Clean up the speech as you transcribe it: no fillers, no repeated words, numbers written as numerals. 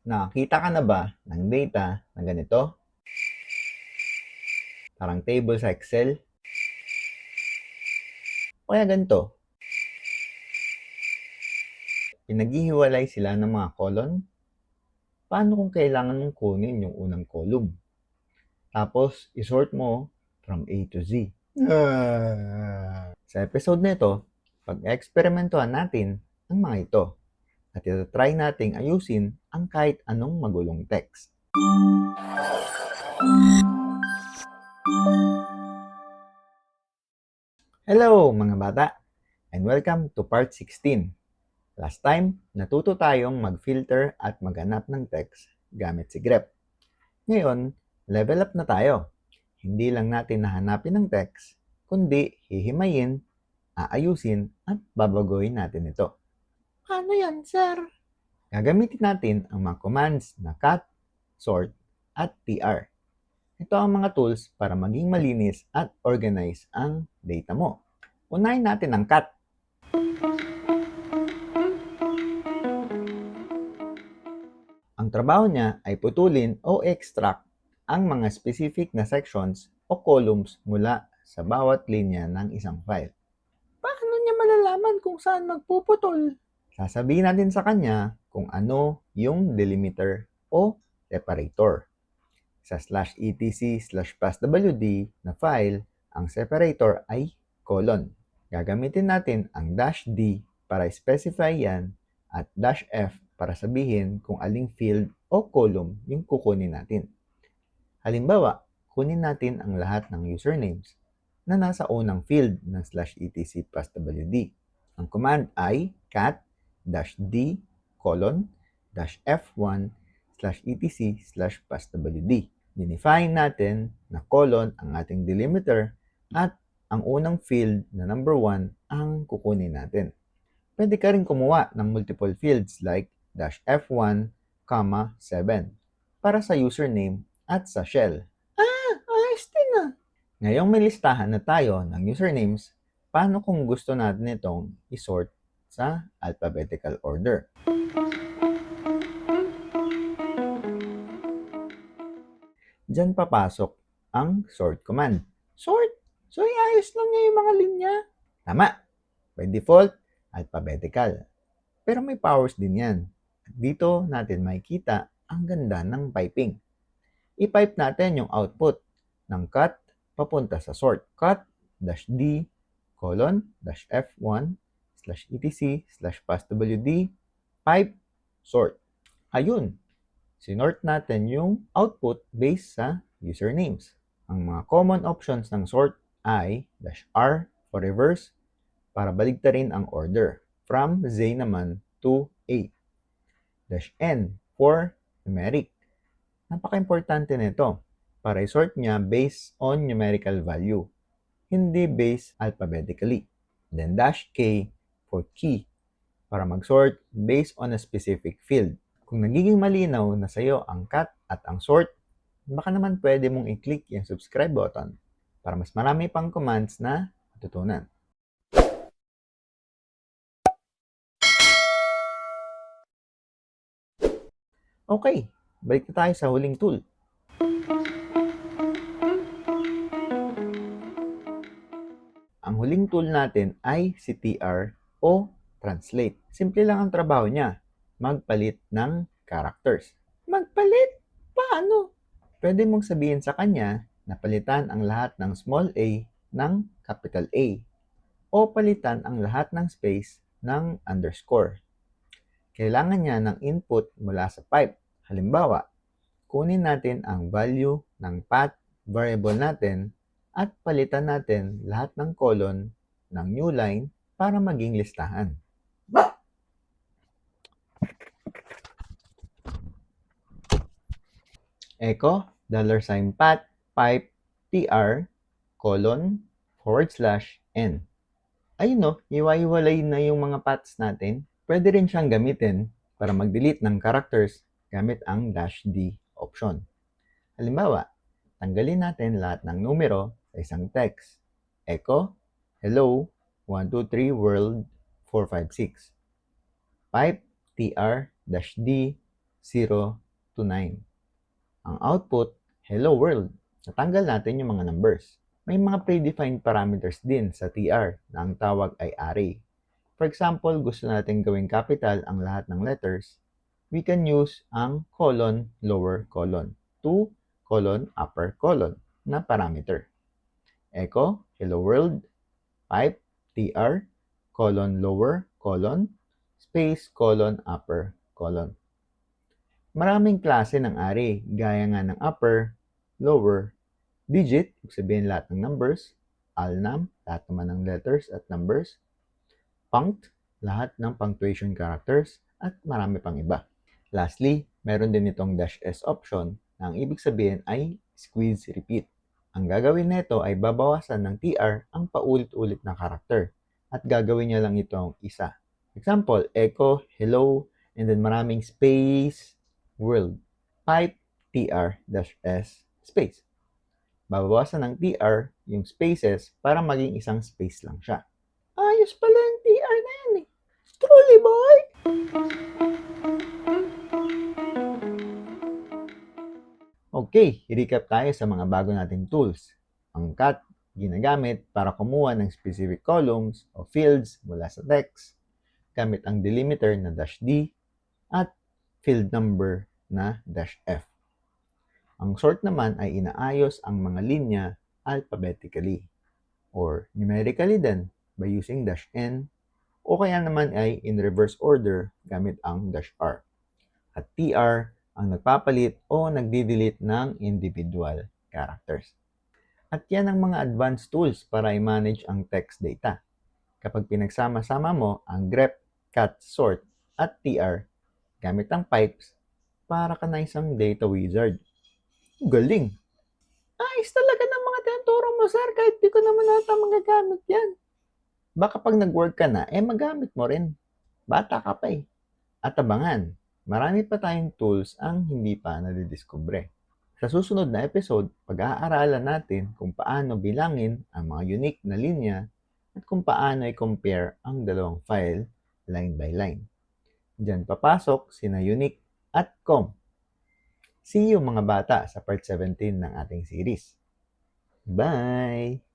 Nakakita ka na ba ng data na ganito? Parang table sa Excel? O kaya ganito? Pinaghihiwalay sila ng mga column? Paano kung kailangan mong kunin yung unang column? Tapos, isort mo from A to Z. Sa episode na ito, pag-eksperimentuhan natin ang mga ito at ito-try nating ayusin ang kahit anong magulong text. Hello mga bata, and welcome to part 16. Last time, natuto tayong mag-filter at maghanap ng text gamit si grep. Ngayon, level up na tayo. Hindi lang natin nahanapin ng text, kundi hihimayin, aayusin, at babaguhin natin ito. Paano yan, sir? Gagamitin natin ang mga commands na cut, sort, at tr. Ito ang mga tools para maging malinis at organize ang data mo. Unahin natin ang cut. Ang trabaho niya ay putulin o extract ang mga specific na sections o columns mula sa bawat linya ng isang file. Paano niya malalaman kung saan magpuputol? Sasabihin natin sa kanya kung ano yung delimiter o separator. Sa /etc/passwd na file, ang separator ay colon. Gagamitin natin ang -d para specify yan at -f para sabihin kung aling field o column yung kukunin natin. Halimbawa, kunin natin ang lahat ng usernames na nasa unang field ng /etc/passwd. Ang command ay cat-d -f1/etc/passwd. Dinefine natin na colon ang ating delimiter at ang unang field na number 1 ang kukunin natin. Pwede ka rin kumuha ng multiple fields like -f1, 7 para sa username at sa shell. Ayos din ah! Ngayong may listahan na tayo ng usernames, paano kung gusto natin itong isort sa alphabetical order? Diyan papasok ang sort command. Sort? So, iayos lang niya yung mga linya? Tama. By default, alphabetical. Pero may powers din yan. At dito natin makikita ang ganda ng piping. I-pipe natin yung output ng cut papunta sa sort. Cut-d :f1/etc/passwd pipe sort. Ayun, sinort natin yung output based sa usernames. Ang mga common options ng sort ay -r for reverse para baligtarin ang order from Z naman to A. -n for numeric. Napaka-importante nito para i-sort niya based on numerical value, hindi based alphabetically. Then -k for key para mag-sort based on a specific field. Kung nagiging malinaw na sa'yo ang cut at ang sort, baka naman pwede mong i-click yung subscribe button para mas marami pang commands na matutunan. Okay, balik na tayo sa huling tool. Ang huling tool natin ay si tr o translate. Simple lang ang trabaho niya, magpalit ng characters. Magpalit? Paano? Pwede mong sabihin sa kanya na palitan ang lahat ng small a ng capital A o palitan ang lahat ng space ng underscore. Kailangan niya ng input mula sa pipe. Halimbawa, kunin natin ang value ng path variable natin at palitan natin lahat ng colon ng new line para maging listahan. Echo $path pipe tr :/n. Ayun no, iwa-iwalay na yung mga paths natin. Pwede rin siyang gamitin para mag-delete ng characters gamit ang -d option. Halimbawa, tanggalin natin lahat ng numero sa isang text. Echo, hello, 123 world 456. Pipe tr-d 0 to 9. Ang output, hello world. Natanggal natin yung mga numbers. May mga predefined parameters din sa TR na ang tawag ay array. For example, gusto natin gawing capital ang lahat ng letters, we can use ang colon, lower colon, to colon, upper colon na parameter. Echo, hello world, pipe, TR, colon, lower colon, space, colon, upper colon. Maraming klase ng array, gaya nga ng upper, lower, digit, ibig sabihin lahat ng numbers, alnam, lahat naman ng letters at numbers, punct, lahat ng punctuation characters, at marami pang iba. Lastly, meron din itong -s option na ang ibig sabihin ay squeeze repeat. Ang gagawin nito ay babawasan ng TR ang paulit-ulit na karakter at gagawin niya lang itong isa. Example, echo, hello, and then maraming space, world, pipe, TR-S, space. Babawasan ng TR yung spaces para maging isang space lang siya. Ayos pala yung TR na yan eh. Truly boy! Okay, i-recap tayo sa mga bago nating tools. Ang cut, ginagamit para kumuha ng specific columns o fields mula sa text, gamit ang delimiter na -d at field number na -f. Ang sort naman ay inaayos ang mga linya alphabetically or numerically din by using -n o kaya naman ay in reverse order gamit ang -r. At TR ang nagpapalit o nagdi-delete ng individual characters. At yan ang mga advanced tools para i-manage ang text data. Kapag pinagsama-sama mo ang grep, cut, sort, at TR gamit ang pipes, para ka na isang data wizard. Galing! Ayos talaga ng mga tinuturo mo, sir, kahit di ko naman nata magagamit yan. Baka pag nag-work ka na, magamit mo rin. Bata ka pa eh. At abangan, marami pa tayong tools ang hindi pa nadidiskubre. Sa susunod na episode, pag-aaralan natin kung paano bilangin ang mga unique na linya at kung paano i-compare ang dalawang file line by line. Diyan papasok sina unique at com. See you mga bata sa part 17 ng ating series. Bye!